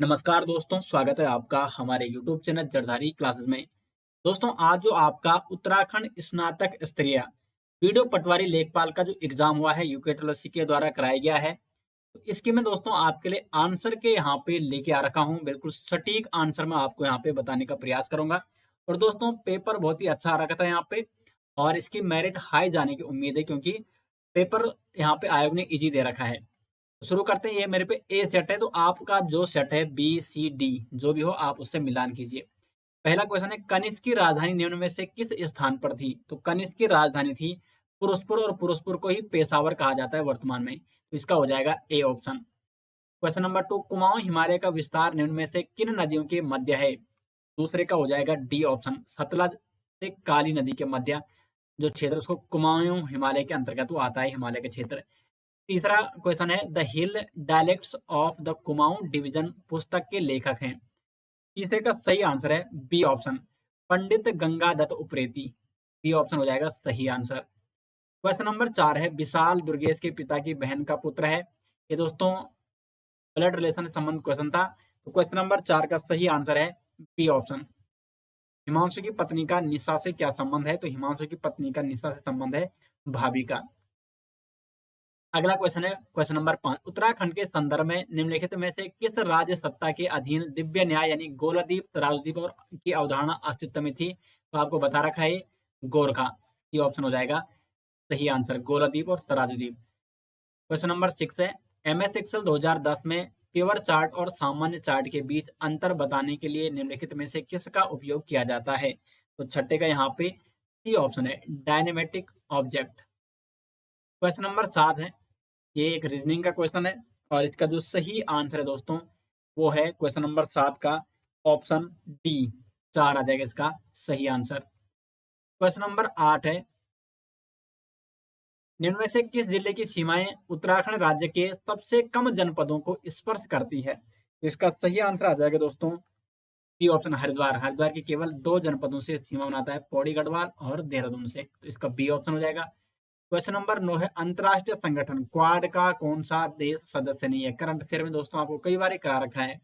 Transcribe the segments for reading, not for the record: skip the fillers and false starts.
नमस्कार दोस्तों, स्वागत है आपका हमारे YouTube चैनल जरधारी क्लासेस में। दोस्तों, आज जो आपका उत्तराखंड स्नातक स्तरीय वीडियो पटवारी लेखपाल का जो एग्जाम हुआ है यूकेटीएलसी के द्वारा कराया गया है, तो इसके मैं दोस्तों आपके लिए आंसर के यहाँ पे लेके आ रखा हूँ। बिल्कुल सटीक आंसर मैं आपको यहाँ पे बताने का प्रयास करूंगा। और दोस्तों, पेपर बहुत ही अच्छा आ रखा था यहाँ पे और इसकी मेरिट हाई जाने की उम्मीद है, क्योंकि पेपर यहाँ पे आयोग ने इजी दे रखा है। शुरू करते हैं। ये मेरे पे ए सेट है, तो आपका जो सेट है बी सी डी जो भी हो आप उससे मिलान कीजिए। पहला क्वेश्चन है, कनिष्क की राजधानी निम्न में से किस स्थान पर थी? तो कनिष्क की राजधानी थी पुरुषपुर, और पुरुषपुर को ही पेशावर कहा जाता है वर्तमान में, तो इसका हो जाएगा A option. Question number 2, Kumaon Himalaya का विस्तार निम्न में से किन नदियों के मध्य है? दूसरे का हो जाएगा डी ऑप्शन, सतलज से काली नदी के मध्य जो क्षेत्र उसको कुमाऊं हिमालय के अंतर्गत वो आता है, हिमालय के क्षेत्र। तीसरा क्वेश्चन है, the hill dialects of the Kumaon division पुस्तक के लेखक हैं? तीसरे का सही आंसर है बी ऑप्शन, पंडित गंगादत्त उप्रेती। बी ऑप्शन हो जाएगा सही आंसर। क्वेश्चन नंबर 4 है, विशाल दुर्गेश के पिता की बहन का पुत्र है। ये दोस्तों ब्लड रिलेशन से संबंध क्वेश्चन था, तो क्वेश्चन नंबर 4 का सही आंसर है बी ऑप्शन। हिमांशु की पत्नी का निशा से क्या संबंध है? तो हिमांशु की पत्नी का निशा से संबंध है भाभी का। अगला क्वेश्चन है क्वेश्चन नंबर 5, उत्तराखंड के संदर्भ में निम्नलिखित में से किस राज्य सत्ता के अधीन दिव्य न्याय यानी गोलादीप, तराजूदीप और की अवधारणा अस्तित्व में थी? तो आपको बता रखा है गोरखा। ये ऑप्शन हो जाएगा सही आंसर, गोलादीप और तराजूदीप। क्वेश्चन नंबर 6 है, एमएस एक्सेल 2010 में प्योर चार्ट और सामान्य चार्ट के बीच अंतर बताने के लिए निम्नलिखित में से किसका उपयोग किया जाता है? तो छठे का यहाँ पे सी ऑप्शन है, डायनेमेटिक ऑब्जेक्ट। क्वेश्चन नंबर 7 है, ये एक रीजनिंग का क्वेश्चन है और इसका जो सही आंसर है दोस्तों वो है क्वेश्चन नंबर 7 का ऑप्शन डी, 4 आ जाएगा इसका सही आंसर। क्वेश्चन नंबर 8 है, निम्न में से किस जिले की सीमाएं उत्तराखंड राज्य के सबसे कम जनपदों को स्पर्श करती है? तो इसका सही आंसर आ जाएगा दोस्तों बी ऑप्शन, हरिद्वार। हरिद्वार की केवल 2 जनपदों से सीमा बनाता है, पौड़ी गढ़वाल और देहरादून से, तो इसका बी ऑप्शन हो जाएगा। क्वेश्चन नंबर 9 है, अंतरराष्ट्रीय संगठन क्वाड का कौन सा देश सदस्य नहीं है? करंट अफेयर में दोस्तों आपको कई बार करा रखा है,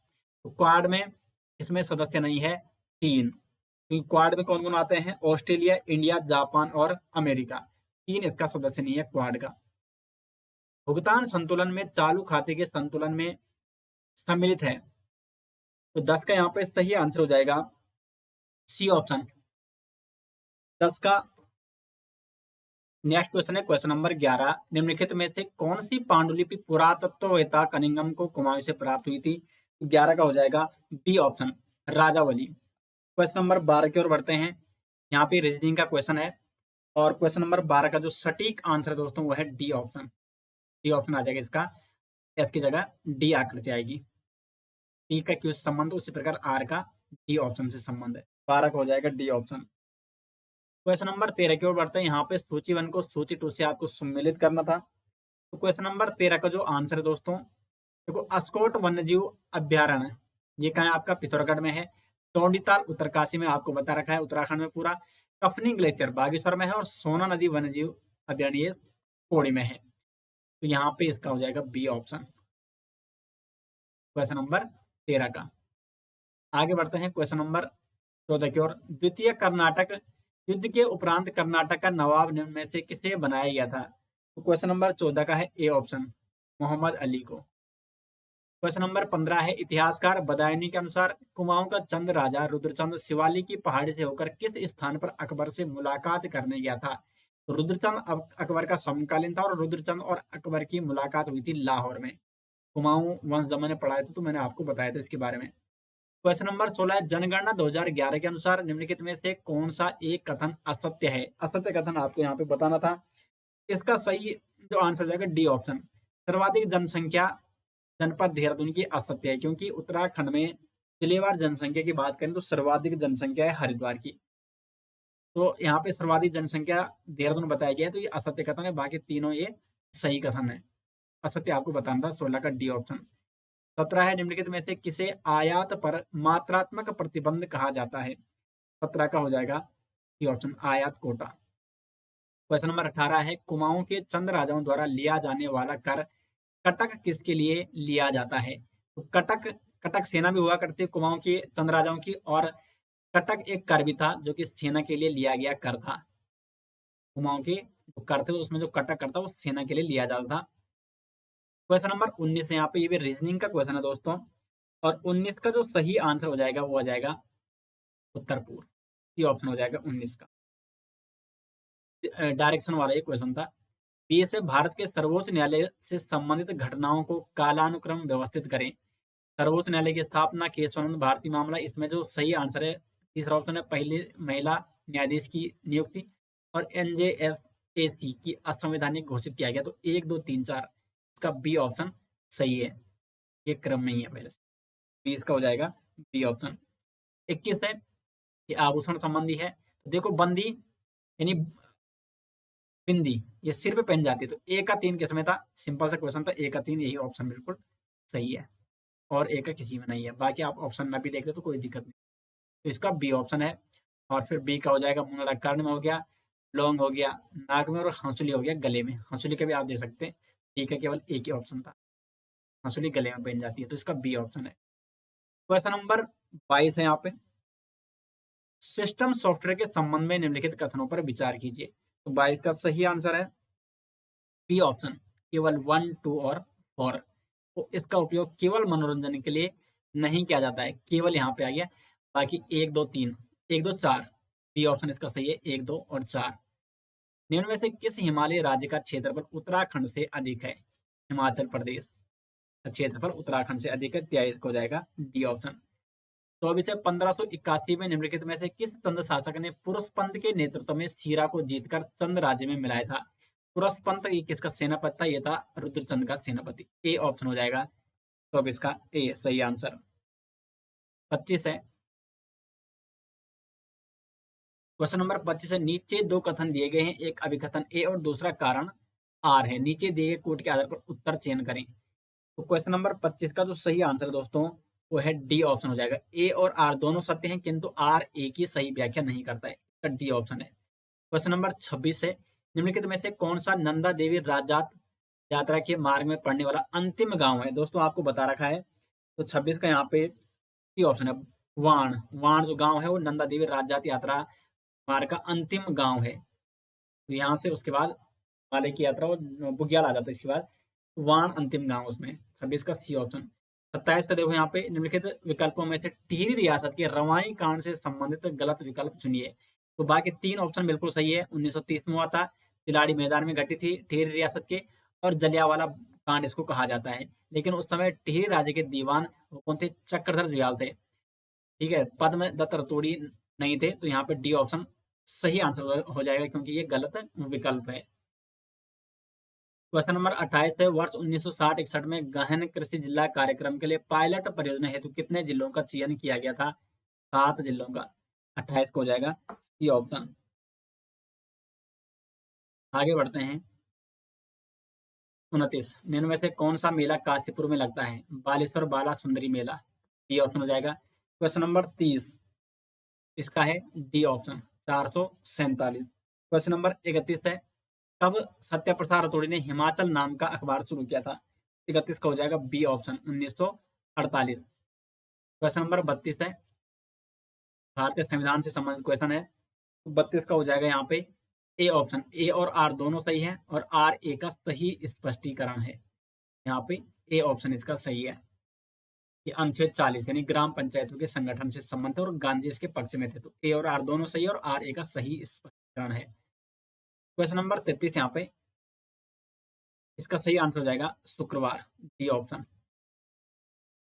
तो क्वाड में इसमें सदस्य नहीं है चीन। क्योंकि क्वाड में कौन कौन आते हैं? ऑस्ट्रेलिया, इंडिया, जापान और अमेरिका। चीन इसका सदस्य नहीं है क्वाड का। भुगतान संतुलन में चालू खाते के संतुलन में सम्मिलित है, तो 10 का यहाँ पे सही आंसर हो जाएगा सी ऑप्शन। 10 का नेक्स्ट क्वेश्चन है क्वेश्चन नंबर 11, निम्नलिखित में से कौन सी पांडुलिपि पुरातत्ववेत्ता कनिंगम को कुमाऊं से प्राप्त हुई थी? 11 का हो जाएगा बी ऑप्शन, राजावली। क्वेश्चन नंबर 12 की ओर बढ़ते हैं। यहाँ पे रीजनिंग का क्वेश्चन है और क्वेश्चन नंबर 12 का जो सटीक आंसर है दोस्तों वो है डी ऑप्शन। डी ऑप्शन आ जाएगा इसका, एस की जगह डी आकृति आएगी। टी का क्यों संबंध उसी प्रकार आर का डी ऑप्शन से संबंध है, 12 का हो जाएगा डी ऑप्शन। क्वेश्चन नंबर 13 की ओर बढ़ते हैं। यहाँ पे सूची 1 को सूची 2 से आपको सम्मिलित करना था, तो क्वेश्चन नंबर 13 का जो आंसर है दोस्तों, देखो अस्कोट वन्यजीव अभ्यारण्य ये कहाँ है? आपका पिथौरागढ़ में है। टोंडीताल उत्तरकाशी में आपको बता रखा है, उत्तराखंड में पूरा। कफनी ग्लेशियर बागेश्वर में है और सोना नदी वन्यजीव अभ्यारण्य पौड़ी में है, तो यहाँ पे इसका हो जाएगा बी ऑप्शन, क्वेश्चन नंबर 13 का। आगे बढ़ते हैं क्वेश्चन नंबर 14 की ओर। द्वितीय कर्नाटक युद्ध के उपरांत कर्नाटक का नवाब निम्न में से किसे बनाया गया था? तो क्वेश्चन नंबर 14 का है ए ऑप्शन, मोहम्मद अली को। क्वेश्चन नंबर 15 है, इतिहासकार बदायूनी के अनुसार कुमाऊं का चंद राजा रुद्रचंद शिवाली की पहाड़ी से होकर किस स्थान पर अकबर से मुलाकात करने गया था? तो रुद्रचंद अकबर का समकालीन था और रुद्रचंद और अकबर की मुलाकात हुई थी लाहौर में। कुमाऊं वंश जब मैंने पढ़ाया था तो मैंने आपको बताया था इसके बारे में। क्वेश्चन नंबर 16 है, जनगणना 2011 के अनुसार निम्नलिखित में से कौन सा एक कथन असत्य है? असत्य कथन आपको यहाँ पे बताना था। इसका सही जो आंसर जाएगा डी ऑप्शन, सर्वाधिक जनसंख्या जनपद देहरादून की असत्य है, क्योंकि उत्तराखंड में जिलेवार जनसंख्या की बात करें तो सर्वाधिक जनसंख्या है हरिद्वार की, तो यहाँ पे सर्वाधिक जनसंख्या देहरादून बताया गया है, तो ये असत्य कथन है। बाकी तीनों ये सही कथन है। असत्य आपको बताना था, 16 का डी ऑप्शन। 17 है, निम्नलिखित में से किसे आयात पर मात्रात्मक प्रतिबंध कहा जाता है? 17 का हो जाएगा सी ऑप्शन, आयात कोटा। क्वेश्चन नंबर 18 है, कुमाऊं के चंद राजाओं द्वारा लिया जाने वाला कर कटक किसके लिए लिया जाता है? तो कटक कटक सेना भी हुआ करती कुमाऊं की चंद राजाओं की, और कटक एक कर भी था जो कि सेना के लिए लिया गया कर था। कुमाऊं के जो कर थे उसमें जो कटक कर था वो सेना के लिए लिया जाता था। क्वेश्चन नंबर 19 है यहाँ पे, ये भी रीजनिंग का क्वेश्चन है दोस्तों, और 19 का जो सही आंसर हो जाएगा वो आ जाएगा उत्तर पूर्व, ये ऑप्शन हो जाएगा 19 का। डायरेक्शन वाला ये क्वेश्चन था। बीएसएफ भारत के सर्वोच्च न्यायालय से संबंधित घटनाओं को कालानुक्रम व्यवस्थित करें। सर्वोच्च न्यायालय की स्थापना, केशवानंद भारती मामला, इसमें जो सही आंसर है तीसरा ऑप्शन है पहली महिला न्यायाधीश की नियुक्ति, और एनजेएसएसी की असंवैधानिक घोषित किया गया। तो 1 2 3 4 इसका बी ऑप्शन सही है, ये क्रम में ही है पहले से। 20 का हो जाएगा बी ऑप्शन। 21 है ये आभूषण संबंधी है। तो देखो बंदी यानी बिंदी ये सिर पे पहन जाती है, तो ए का 3 किसमें था, सिंपल सा क्वेश्चन था, ए का 3 यही ऑप्शन बिल्कुल सही है, और ए का किसी में नहीं है। बाकी आप ऑप्शन ना भी देख ले तो कोई दिक्कत नहीं। तो इसका बी ऑप्शन है। और फिर बी का हो जाएगा मुंगड़ा कर्ण में हो गया, लौंग हो गया नाक में, और हंसुली हो गया गले में। हंसुली का भी आप दे सकते हैं, डी का केवल एक ही ऑप्शन था, हंसुली गले में पहन जाती है, तो इसका बी ऑप्शन है। क्वेश्चन नंबर 22 है यहाँ पे, सिस्टम सॉफ्टवेयर के संबंध में निम्नलिखित कथनों पर विचार कीजिए। तो 22 का सही आंसर है बी ऑप्शन, केवल 1 2 और 4। तो इसका उपयोग केवल मनोरंजन के लिए नहीं किया जाता है, केवल यहाँ पे आ गया। बाकी 1 2 3 1 2 4 बी ऑप्शन इसका सही है, 1 2 और 4। निम्न में से किस हिमालय राज्य का क्षेत्रफल उत्तराखंड से अधिक है। हिमाचल प्रदेश का क्षेत्रफल उत्तराखंड से अधिक है, 23 को हो जाएगा डी ऑप्शन। 24 है 1581 में निम्नलिखित में से किस चंद शासक ने पुरुषपंत के नेतृत्व में सीरा को जीतकर चंद राज्य में मिलाया था। पुरुषपंत ये किसका सेनापति था, ये था रुद्रचंद का सेनापति। ए ऑप्शन हो जाएगा 24 का ए सही आंसर। 25 है क्वेश्चन नंबर 25 है, नीचे दो कथन दिए गए हैं, एक अभिकथन ए और दूसरा कारण आर है, नीचे दिए गए कोड के आधार पर उत्तर चयन करें। तो क्वेश्चन नंबर 25 का जो सही आंसर दोस्तों वो है डी ऑप्शन हो जाएगा। ए और आर दोनों सत्य हैं, किंतु आर ए की सही व्याख्या नहीं करता है, इसका डी ऑप्शन है। क्वेश्चन नंबर 26 है, निम्नलिखित में से कौन सा नंदा देवी राजात यात्रा के मार्ग में पड़ने वाला अंतिम गांव है। दोस्तों आपको बता रखा है, तो 26 का यहाँ पे ऑप्शन है वाण। वाण जो गांव है वो नंदा देवी राजजात यात्रा मार्ग का अंतिम गांव है। तो यहाँ से उसके बाद माले की यात्रा वो बुग्याल आ जाता है, इसके बाद वाण अंतिम गांव उसमें। 26 का सी ऑप्शन। 27 का देखो यहाँ पे, निम्नलिखित विकल्पों में से टिहरी रियासत के रवाई कांड से संबंधित गलत विकल्प चुनिए। तो बाकी 3 ऑप्शन बिल्कुल सही है। 1930 में हुआ था, तिलाड़ी मैदान में घटी थी टिहरी रियासत के, और जलियांवाला कांड इसको कहा जाता है। लेकिन उस समय टिहरी राज्य के दीवान वो कौन थे, चक्रधर जुयाल थे, ठीक है, पद्म दत्त रतोड़ी नहीं थे। तो यहाँ पे डी ऑप्शन सही आंसर हो जाएगा, क्योंकि ये गलत विकल्प है। क्वेश्चन नंबर 28 है, वर्ष 1960-61 में गहन कृषि जिला कार्यक्रम के लिए पायलट परियोजना हेतु कितने जिलों का चयन किया गया था। 7 जिलों का। 28 को हो जाएगा सी ऑप्शन। आगे बढ़ते हैं। 29, निम्न में से कौन सा मेला काशीपुर में लगता है। बालेश्वर बाला सुंदरी मेला, डी ऑप्शन हो जाएगा। क्वेश्चन नंबर 30 इसका है डी ऑप्शन, 447। क्वेश्चन नंबर 31 है, कब सत्याप्रसाद रतोड़ी ने हिमाचल नाम का अखबार शुरू किया था। 31 का हो जाएगा बी ऑप्शन, 1948। क्वेश्चन नंबर 32 है, भारतीय संविधान से संबंधित क्वेश्चन है। 32 का हो जाएगा यहाँ पे ए ऑप्शन, ए और आर दोनों सही है, और आर ए का सही स्पष्टीकरण है। यहाँ पे ए ऑप्शन इसका सही है। ये अनुच्छेद 40 यानी ग्राम पंचायतों के संगठन से संबंधित और गांधी इसके पक्ष में थे। तो ए और आर दोनों सही है, और आर ए का सही स्पष्टीकरण है। क्वेश्चन नंबर 33 यहाँ पे, इसका सही आंसर हो जाएगा शुक्रवार, डी ऑप्शन।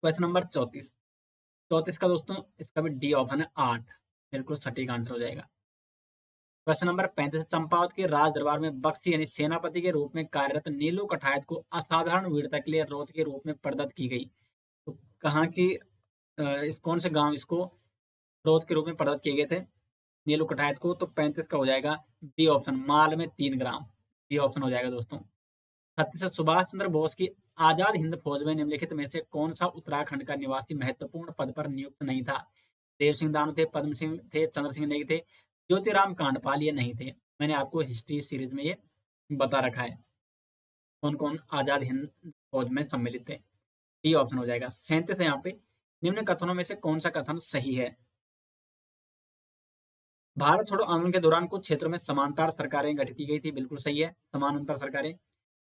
क्वेश्चन नंबर 34, 34 का दोस्तों इसका भी डी ऑप्शन है 8, बिल्कुल सटीक आंसर हो जाएगा। क्वेश्चन नंबर 35, चंपावत के राज दरबार में बख्शी यानी सेनापति के रूप में कार्यरत नीलू कठायत को असाधारण वीरता के लिए रौत के रूप में प्रदत्त की गई। तो कहाँ की इस कौन से गांव इसको रौत के रूप में प्रदत्त किए गए थे नीलू कठायत को। तो 35 का हो जाएगा बी ऑप्शन, माल में 3 ग्राम, बी ऑप्शन हो जाएगा दोस्तों। 36, सुभाष चंद्र बोस की आजाद हिंद फौज में निम्नलिखित में से कौन सा उत्तराखंड का निवासी महत्वपूर्ण पद पर नियुक्त नहीं था। देव सिंह दानू थे, पद्म सिंह थे, चंद्र सिंह नहीं थे, ज्योतिराम कांडपाल ये नहीं थे। मैंने आपको हिस्ट्री सीरीज में ये बता रखा है कौन कौन आजाद हिंद फौज में सम्मिलित थे। डी ऑप्शन हो जाएगा। 37 है यहाँ पे, निम्न कथनों में से कौन सा कथन सही है? भारत छोड़ो आंदोलन के दौरान कुछ क्षेत्रों में समांतर सरकारें गठित की गई थी, बिल्कुल सही है, समानांतर सरकारें।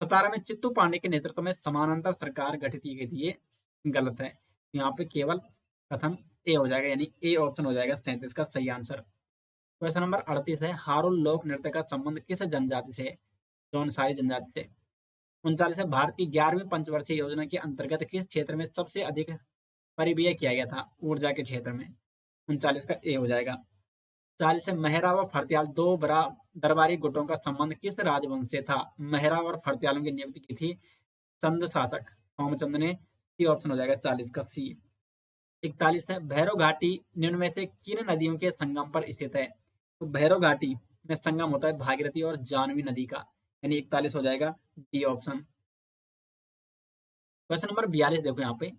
17 में चित्तू पांडे के नेतृत्व में समानांतर सरकार गठित की गई थी, ये गलत है। यहाँ पे केवल कथन ए हो जाएगा, यानी ए ऑप्शन हो जाएगा 37 का सही आंसर। क्वेश्चन नंबर 38 है, हारुल लोक नृत्य का संबंध किस जनजाति से है? जौनसारी जनजाति से। 39 है, भारत की 11वीं पंचवर्षीय योजना के अंतर्गत किस क्षेत्र में सबसे अधिक परिव्यय किया गया था? ऊर्जा के क्षेत्र में। 39 का ए हो जाएगा। 40 से, मेहरा व फर्त्याल दो बड़ा दरबारी गुटों का संबंध किस राजवंश से था? मेहरा और फर्त्यालों की नियुक्ति की थी चंद शासक सोमचंद ने। सी ऑप्शन हो जाएगा 40 का सी। 41 है, भैरव घाटी निम्न में से किन नदियों के संगम पर स्थित है? तो भैरव घाटी में संगम होता है भागीरथी और जानवी नदी का, यानी 41 हो जाएगा डी ऑप्शन। क्वेश्चन नंबर 42 देखो, यहाँ पे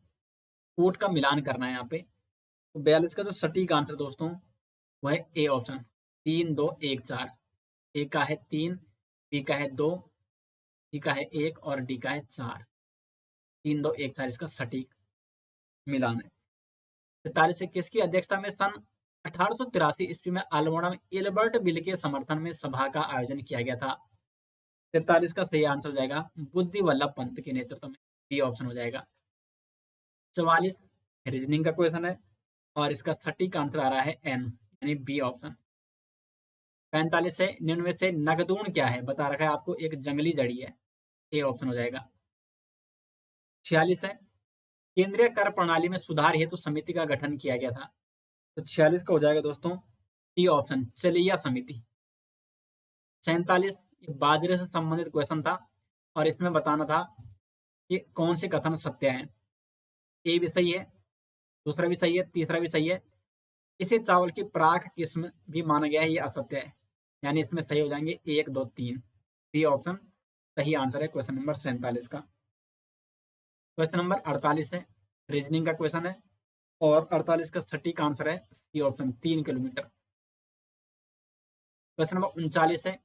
कोट का मिलान करना है यहाँ पे। तो 42 का जो सटीक आंसर दोस्तों वो है ए ऑप्शन, 3 2 1 4। ए का है 3, बी का है 2, सी का है 1 और डी का है 4। 3 2 1 4 इसका सटीक मिलान है। 43 से, किसकी अध्यक्षता में सन 1883 ईस्वी में अल्मोड़ा में एल्बर्ट बिल के समर्थन में सभा का आयोजन किया गया था? 43 का सही आंसर हो जाएगा बुद्धि वल्लभ पंत के नेतृत्व में, बी ऑप्शन हो जाएगा। 44 रीजनिंग का क्वेश्चन है और इसका सटीक आंसर आ रहा है एन, यानी बी ऑप्शन। 45 से, निम्न में से नगदून क्या है? बता रखा है आपको, एक जंगली जड़ी है, ए ऑप्शन हो जाएगा। 46 है, केंद्रीय कर प्रणाली में सुधार हेतु समिति का गठन किया गया था? तो 46 का हो जाएगा दोस्तों डी ऑप्शन, चलिया समिति। 47 बाजरे से संबंधित क्वेश्चन था और इसमें बताना था कि कौन से कथन सत्य हैं। ए भी सही है, दूसरा भी सही है, तीसरा भी सही है। इसे चावल की प्राक किस्म भी माना गया है, ये असत्य है, यानी इसमें सही हो जाएंगे 1 2 3। बी ऑप्शन सही आंसर है क्वेश्चन नंबर 47 का। क्वेश्चन नंबर 48 है, रीजनिंग का क्वेश्चन है और 48 का सटीक आंसर है C option, 3 kilometre. Question number 39 है,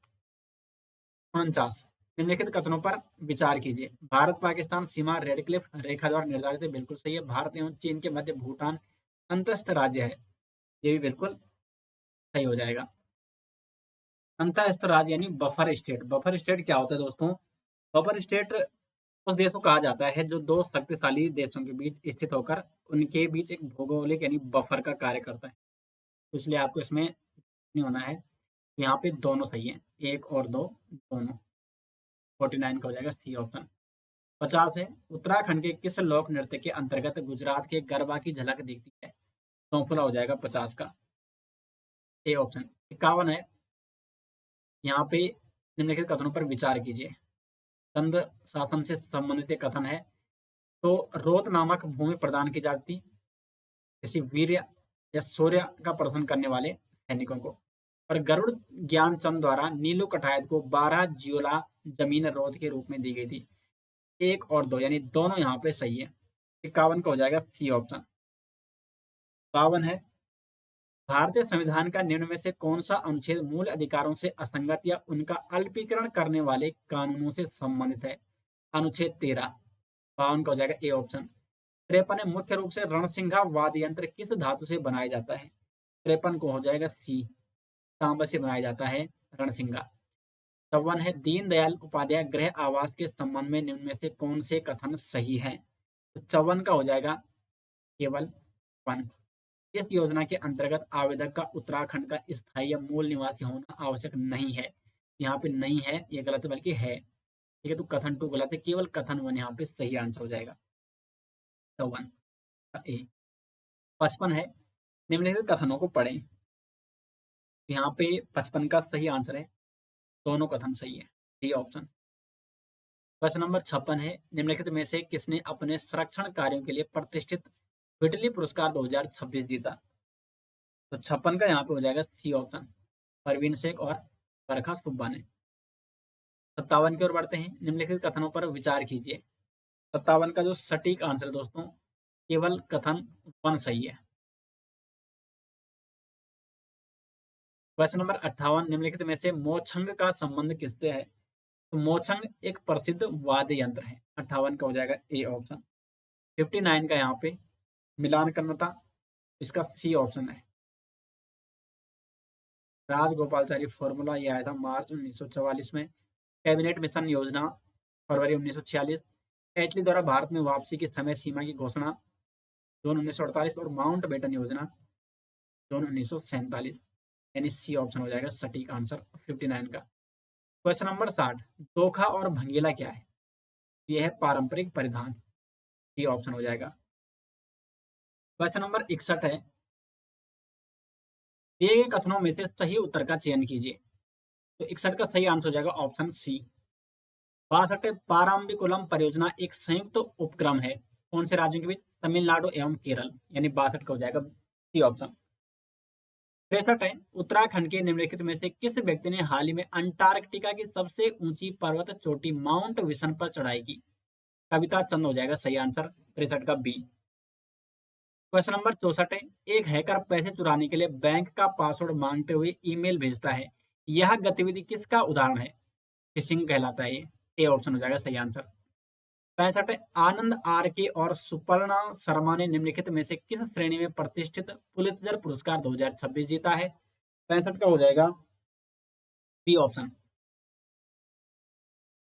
49, निम्नलिखित कथनों पर विचार कीजिए। भारत पाकिस्तान सीमा रेडक्लिफ रेखा द्वारा निर्धारित है, बिल्कुल सही है। भारत एवं चीन के मध्य भूटान अंतस्थ राज्य है, ये भी बिल्कुल सही हो जाएगा। अंतःस्थ राज्य यानी बफर स्टेट। बफर स्टेट क्या होता है दोस्तों? बफर स्टेट उस देश को कहा जाता है जो दो शक्तिशाली देशों के बीच स्थित होकर उनके बीच एक भौगोलिक यानी बफर का कार्य करता है। तो इसलिए आपको इसमें नहीं होना है, यहाँ पे दोनों सही है, 1 और 2 दोनों। 49 का हो जाएगा सी ऑप्शन। 50 है, उत्तराखंड के किस लोक नृत्य के अंतर्गत गुजरात के गरबा की झलक दिखती है? सौंफला हो जाएगा 50 का, ए ऑप्शन। 51 है, यहाँ पे निम्नलिखित कथनों पर विचार कीजिए। चंद शासन से संबंधित कथन है। तो रोत नामक भूमि प्रदान की जाती किसी वीर्य या शौर्य का प्रदर्शन करने वाले सैनिकों को, और गरुड़ ज्ञानचंद द्वारा नीलू कठायत को 12 जियोला जमीन रोध के रूप में दी गई थी। 1 और 2 यानी दोनों यहाँ पे सही है। 51 का हो जाएगा सी ऑप्शन। 52 है, भारतीय संविधान का निम्न में से कौन सा अनुच्छेद मूल अधिकारों से असंगत या उनका अल्पीकरण करने वाले कानूनों से संबंधित है? अनुच्छेद 13। 52 का हो जाएगा ए ऑप्शन। 53 है, मुख्य रूप से रणसिंघा वाद्य यंत्र किस धातु से बनाया जाता है? 53 को हो जाएगा सी, तांबा से बनाया जाता है रणसिंघा। 54 है, दीनदयाल उपाध्याय गृह आवास के संबंध में निम्न में से कौन से कथन सही है? तो 54 का हो जाएगा केवल 1। इस योजना के अंतर्गत आवेदक का उत्तराखंड का स्थायी या मूल निवासी होना आवश्यक नहीं है। यहाँ पे नहीं है ये गलत है, बल्कि है, ठीक है। तो कथन 2 गलत है, केवल कथन 1 यहाँ पे सही आंसर हो जाएगा। 54 का ए। 55 है, निम्नलिखित कथनों को पढ़ें। यहाँ पे 55 का सही आंसर है, दोनों कथन सही है, डी ऑप्शन। क्वेश्चन नंबर 56 है, निम्नलिखित में से किसने अपने संरक्षण कार्यों के लिए प्रतिष्ठित विटली पुरस्कार 2026 जीता? तो 56 का यहाँ पे हो जाएगा सी ऑप्शन, परवीन शेख और बरखा सुब्बा ने। 57 की ओर बढ़ते हैं, निम्नलिखित कथनों पर विचार कीजिए। 57 का जो सटीक आंसर दोस्तों केवल कथन 1 सही है। क्वेश्चन नंबर 58, निम्नलिखित में से मोछंग का संबंध किससे है? तो मोछंग एक प्रसिद्ध वाद्य यंत्र है। 58 का हो जाएगा ए ऑप्शन। 59 का यहाँ पे मिलान करना था, इसका सी ऑप्शन है। राजगोपालाचारी फॉर्मूला ये आया था मार्च 1944 में। कैबिनेट मिशन योजना फरवरी 1946। एटली द्वारा भारत में वापसी की समय सीमा की घोषणा जून 1948 और माउंट बेटन योजना जून 1947। यानी सी ऑप्शन हो जाएगा सटीक आंसर 59 का। क्वेश्चन नंबर 60, दोखा और भंगीला क्या है? ये है पारंपरिक परिधान, सी ऑप्शन हो जाएगा। क्वेश्चन नंबर 61 है, दिए गए कथनों में से सही उत्तर का चयन कीजिए। तो 61 का सही आंसर हो जाएगा ऑप्शन सी। 62 है, पाराम्बिकुलम परियोजना एक संयुक्त उपक्रम है कौन से राज्यों के बीच? तमिलनाडु एवं केरल, यानी 62 का हो जाएगा सी ऑप्शन। 63 है, उत्तराखंड के निम्नलिखित में से किस व्यक्ति ने हाल ही में अंटार्कटिका की सबसे ऊंची पर्वत चोटी माउंट विशन पर चढ़ाई की? कविता चंद हो जाएगा सही आंसर 63 का बी। क्वेश्चन नंबर 64 है, एक हैकर पैसे चुराने के लिए बैंक का पासवर्ड मांगते हुए ईमेल भेजता है, यह गतिविधि किसका उदाहरण है? फिशिंग कहलाता है ये, ए ऑप्शन हो जाएगा सही आंसर। 65 है, आनंद आर के और सुपर्णा शर्मा ने निम्नलिखित में से किस श्रेणी में प्रतिष्ठित पुलित्जर पुरस्कार 2026 जीता है? 65 का हो जाएगा बी ऑप्शन।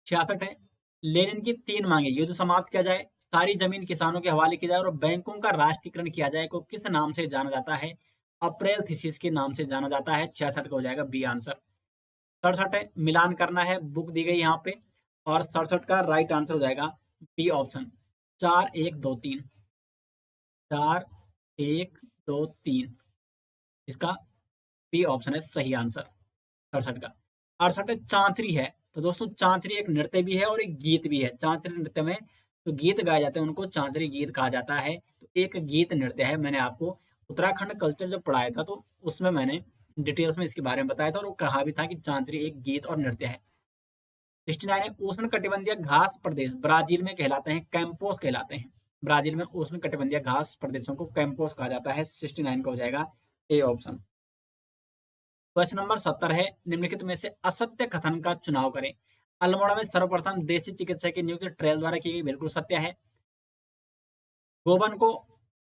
66 है, लेनिन की 3 मांगे युद्ध समाप्त किया जाए, सारी जमीन किसानों के हवाले की जाए और बैंकों का राष्ट्रीयकरण किया जाए को किस नाम से जाना जाता है? अप्रैल थीसिस के नाम से जाना जाता है। 66 का हो जाएगा बी आंसर। 67 है, मिलान करना है, बुक दी गई यहाँ पे, और 67 का राइट आंसर हो जाएगा बी ऑप्शन 4123। 4123 इसका बी ऑप्शन है सही आंसर 67 का। 68 चांचरी है, तो दोस्तों चांचरी एक नृत्य भी है और एक गीत भी है। चांचरी नृत्य में तो गीत गाए जाते हैं उनको चांचरी गीत कहा जाता है। तो एक गीत नृत्य है, मैंने आपको उत्तराखंड कल्चर जब पढ़ाया था तो उसमें मैंने डिटेल्स में इसके बारे में बताया था और वो कहा भी था कि चांचरी एक गीत और नृत्य है। 69 है, उष्ण कटिबंधीय घास प्रदेश ब्राजील में कहलाते हैं कैंपोस कहलाते हैं। ब्राजील में उष्ण कटिबंधीय घास प्रदेशों को कैंपोस कहा जाता है। 69 का हो जाएगा ए ऑप्शन। क्वेश्चन नंबर 70 है, निम्नलिखित में से असत्य कथन का चुनाव करें। अल्मोड़ा में सर्वप्रथम देसी चिकित्सक की नियुक्ति ट्रेल द्वारा की गई, बिल्कुल सत्य है। गोबन को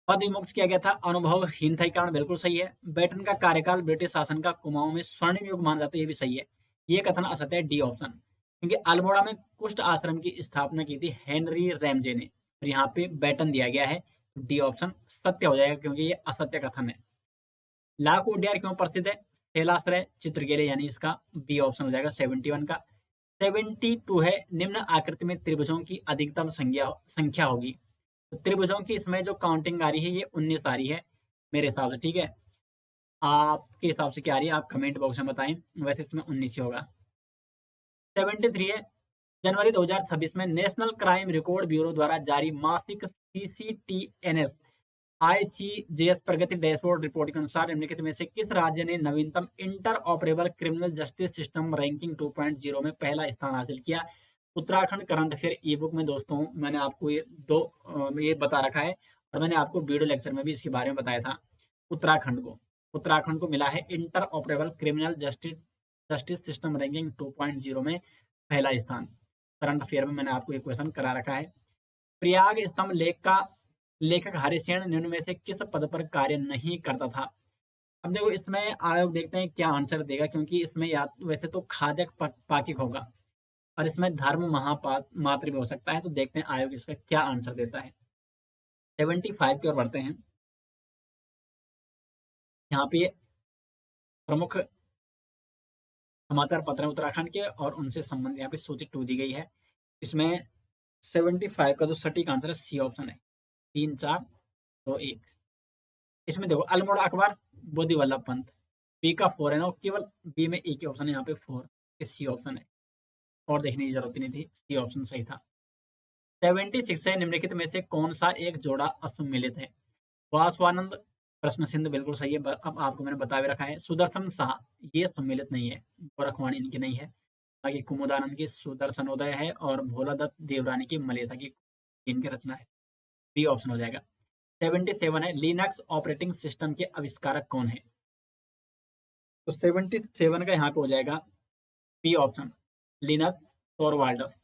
पद विमुक्त किया गया था अनुभवहीनता के कारण, बिल्कुल सही है। बेटन का कार्यकाल ब्रिटिश शासन का कुमाऊं में स्वर्णिम युग माना जाता है, ये भी सही है। ये कथन असत्य है, डी ऑप्शन, क्योंकि अल्मोड़ा में कुष्ठ आश्रम की स्थापना की थी हेनरी रैमजे ने और यहाँ पे बेटन दिया गया है। डी ऑप्शन सत्य हो जाएगा क्योंकि ये असत्य कथन है। लाख उड्यार क्यों प्रसिद्ध है? शैलाश्रय चित्रकेले, यानी इसका बी ऑप्शन हो जाएगा 71 का। 72 है, निम्न आकृति में त्रिभुजों की अधिकतम संख्या होगी। तो त्रिभुजों की इसमें जो काउंटिंग आ रही है ये 19 आ रही है मेरे हिसाब से, ठीक है। आपके हिसाब से क्या आ रही है आप कमेंट बॉक्स में बताएं, वैसे इसमें 19 ही होगा। 73 है, जनवरी 2026 में नेशनल क्राइम रिकॉर्ड ब्यूरो द्वारा जारी मासिक CCTNS ICJS प्रगति डैशबोर्ड रिपोर्ट के अनुसार निम्नलिखित में से किस राज्य ने नवीनतम inter operable criminal justice system ranking 2.0 में पहला स्थान हासिल किया? उत्तराखंड करंट अफेयर ई बुक में दोस्तों मैंने आपको ये बता रखा है और मैंने आपको वीडियो लेक्चर में भी इसके बारे में बताया था। उत्तराखंड को मिला है inter operable criminal justice system ranking 2.0 में पहला स्थान। करंट अफेयर में मैंने आपको एक क्वेश्चन करा रखा है। प्रयाग स्तंभ लेख का लेखक हरिसेन निम्न में से किस पद पर कार्य नहीं करता था? अब देखो इसमें आयोग देखते हैं क्या आंसर देगा, क्योंकि इसमें या वैसे तो खाद्य पाकिक होगा और इसमें धर्म महामात्र भी हो सकता है। तो देखते हैं आयोग इसका क्या आंसर देता है। 75 की ओर बढ़ते हैं। यहाँ पे प्रमुख समाचार पत्र है उत्तराखंड के और उनसे संबंधित यहाँ पे सूची 2 दी गई है। इसमें 75 का जो सटीक आंसर है सी ऑप्शन है, 3 4 2 1। इसमें देखो अल्मोड़ा अखबार बोधी वल्लभ पंत, बी का 4 है ना, केवल बी में एक ही ऑप्शन है यहाँ पे 4, सी ऑप्शन है और देखने की जरूरत नहीं थी, सी ऑप्शन सही था। 76 है, निम्नलिखित में से कौन सा एक जोड़ा असुमिलित है? वासवानंद प्रश्न सिंधु बिल्कुल सही है, अब आपको मैंने बता भी रखा है। सुदर्शन शाह ये सम्मिलित नहीं है, गोरखवाणी इनकी नहीं है। बाकी कुमुदानंद की सुदर्शनोदय है और भोला दत्त देवरानी की मलेथा की इनकी रचना है, बी ऑप्शन हो जाएगा। 77 है, लिनक्स ऑपरेटिंग सिस्टम के आविष्कारक कौन है? तो 77 का यहाँ पे हो जाएगा बी ऑप्शन, लिनस टोरवाल्डस।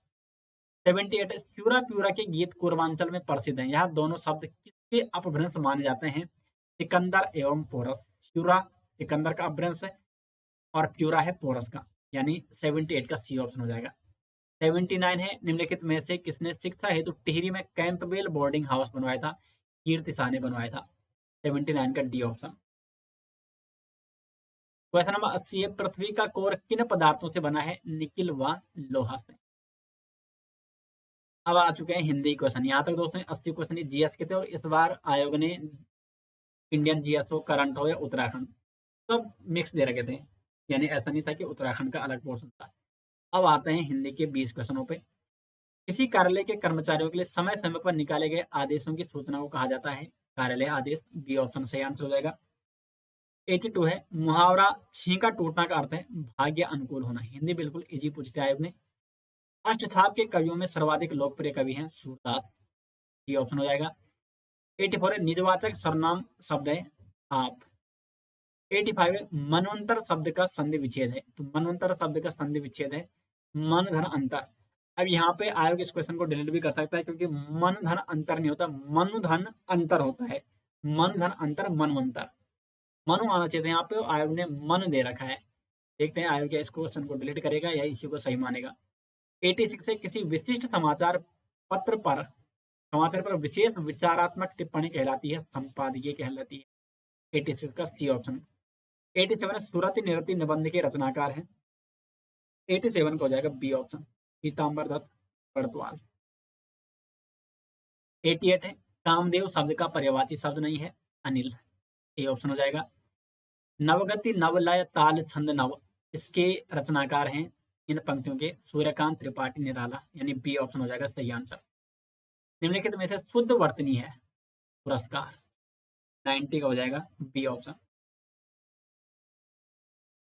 78 है, प्यूरा के गीत पूर्वांचल में प्रसिद्ध हैं, यहाँ दोनों शब्द किस के अपभ्रंश माने जाते हैं सिकंदर एवं पोरस। प्यूरा सिकंदर का अपभ्रंश है और प्यूरा है पोरस का, यानी 78 का सी ऑप्शन हो जाएगा। 79 है, निम्नलिखित में से किसने शिक्षा हेतु टिहरी में कैंपबेल बोर्डिंग हाउस बनवाया था? कीर्ति शाह ने बनवाया था। 79 का डी ऑप्शन। क्वेश्चन नंबर 80 है, पृथ्वी का कोर किन पदार्थों से बना है? निकिल व लोहा से। अब आ चुके हैं हिंदी क्वेश्चन। यहाँ तक दोस्तों 80 क्वेश्चन जीएस के थे और इस बार आयोग ने इंडियन जीएस हो, करंट हो या उत्तराखंड, सब मिक्स दे रखे थे, यानी ऐसा नहीं था कि उत्तराखंड का अलग पोर्शन था। अब आते हैं हिंदी के 20 क्वेश्चनों पे। किसी कार्यालय के कर्मचारियों के लिए समय समय पर निकाले गए आदेशों की सूचना को कहा जाता है कार्यालय आदेश। बी ऑप्शन सही आंसर हो जाएगा। 82 है, मुहावरा छींका टूटना का अर्थ है भाग्य अनुकूल होना। हिंदी बिल्कुल इजी पूछते आयोग ने। अष्टछाप के कवियों में सर्वाधिक लोकप्रिय कवि हैं सूरदास। ये ऑप्शन हो जाएगा। 84 है, निजवाचक सर्वनाम शब्द है आप। 85 है, मनवंतर शब्द का संधि विच्छेद है। तो मनवंतर शब्द का संधि विच्छेद है मन धन अंतर। अब यहाँ पे आयोग इस क्वेश्चन को डिलीट भी कर सकता है, क्योंकि मन धन अंतर नहीं होता, मनु धन अंतर होता है। मन धन अंतर मनवंतर, मनु आना चाहिए था यहाँ पे, आयोग ने मन दे रखा है। देखते हैं आयोग क्या इस क्वेश्चन को डिलीट करेगा या इसी को सही मानेगा। 86 है, किसी विशिष्ट समाचार पर विशेष विचारात्मक टिप्पणी कहलाती है संपादकीय कहलाती है। 86 का सी ऑप्शन। 87 है, सुरति निरति निबंध के रचनाकार हैं। 87 का हो जाएगा बी ऑप्शन, पीताम्बर दत्त बड़तवाल। 88 है, कामदेव शब्द का पर्यायवाची शब्द नहीं है अनिल। ए ऑप्शन हो जाएगा। नवगति नवलय ताल छंद नव, इसके रचनाकार हैं इन पंक्तियों के सूर्यकांत त्रिपाठी निराला, यानी बी ऑप्शन हो जाएगा सही आंसर। निम्नलिखित में से शुद्ध वर्तनी है पुरस्कार। 90 का हो जाएगा बी ऑप्शन।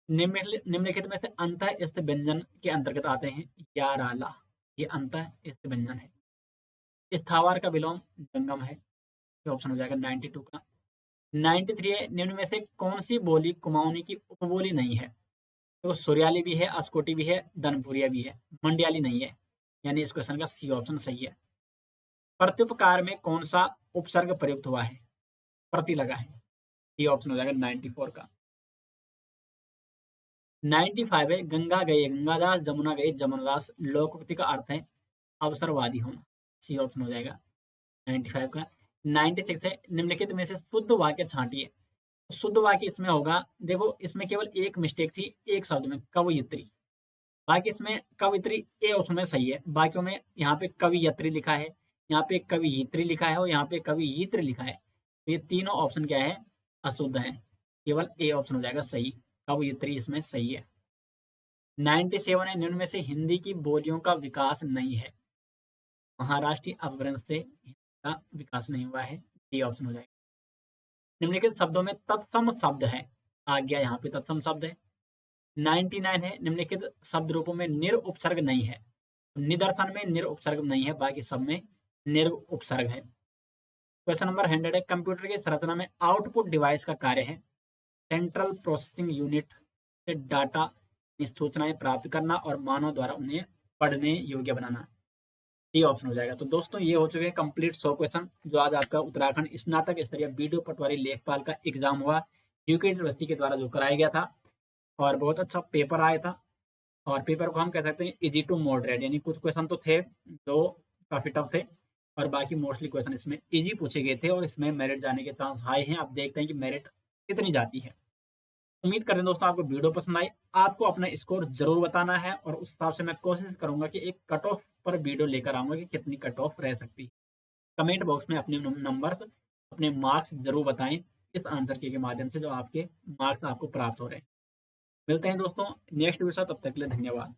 निम्नलिखित में से अंतः स्थ व्यंजन के अंतर्गत आते हैं या राला। ये अंतः स्थ व्यंजन है। स्थावर का विलोम जंगम है। ये ऑप्शन हो जाएगा 92 का। 93 है, निम्न में से कौन सी बोली कुमाऊनी की उपबोली नहीं है? तो सुरयाली भी है, अस्कोटी भी है, दनपुरिया भी है, मंडियाली नहीं है, यानी इस क्वेश्चन का सी ऑप्शन सही है। प्रत्युपकार में कौन सा उपसर्ग प्रयुक्त हुआ है? प्रति लगा है। ये ऑप्शन हो जाएगा 94 का। 95 है, गंगा गए गंगादास, जमुना गए जमुनादास, लोकोक्ति का अर्थ है अवसरवादी होना। सी ऑप्शन हो जाएगा 95 का। 96 है, निम्नलिखित में से शुद्ध वाक्य छांटिए। शुद्ध वाक्य इसमें होगा, देखो इसमें केवल एक मिस्टेक थी एक शब्द में, कवयित्री। बाकी इसमें कवित्री ए ऑप्शन में सही है, बाकियों में यहाँ पे कवियत्री लिखा है, यहाँ पे कवियित्री लिखा है और यहाँ पे कवियित्र लिखा है। तो ये तीनों ऑप्शन क्या है? अशुद्ध है। केवल ए ऑप्शन हो जाएगा सही, कवियित्री इसमें सही है। 97 है, निम्न में से हिंदी की बोलियों का विकास नहीं है। महाराष्ट्रीय अपभ्रंश से हिंदी का विकास नहीं हुआ है। डी ऑप्शन हो जाएगा। निम्नलिखित शब्दों में तत्सम शब्द है, आ गया यहाँ पे तत्सम शब्द है। 99 है, निम्नलिखित शब्द रूपों में निर उपसर्ग नहीं है। निदर्शन में निर उपसर्ग नहीं है, बाकी सब में निर उपसर्ग है। क्वेश्चन नंबर 100 है, कंप्यूटर की संरचना में आउटपुट डिवाइस का कार्य है सेंट्रल प्रोसेसिंग यूनिट से डाटा सूचनाएं प्राप्त करना और मानव द्वारा उन्हें पढ़ने योग्य बनाना। ये ऑप्शन हो जाएगा। तो दोस्तों ये हो चुके हैं कंप्लीट 100 क्वेश्चन, जो आज आपका उत्तराखंड स्नातक स्तरीय वीडियो पटवारी लेखपाल का एग्जाम हुआ यूके यूनिवर्सिटी के द्वारा जो कराया गया था, और बहुत अच्छा पेपर आया था। और पेपर को हम कह सकते हैं इजी टू मॉडरेट, यानी कुछ क्वेश्चन तो थे जो काफी टफ थे और बाकी मोस्टली क्वेश्चन इसमें इजी पूछे गए थे और इसमें मेरिट जाने के चांस हाई हैं। अब देखते हैं कि मेरिट कितनी जाती है। उम्मीद करते हैं दोस्तों आपको वीडियो पसंद आई। आपको अपना स्कोर जरूर बताना है और उस हिसाब से मैं कोशिश करूंगा कि एक कट ऑफ पर वीडियो लेकर आऊंगा कि कितनी कट ऑफ रह सकती है। कमेंट बॉक्स में अपने नंबर, अपने मार्क्स जरूर बताएं इस आंसर के माध्यम से जो आपके मार्क्स आपको प्राप्त हो रहे हैं। मिलते हैं दोस्तों नेक्स्ट वीडियो, तब तक के लिए धन्यवाद।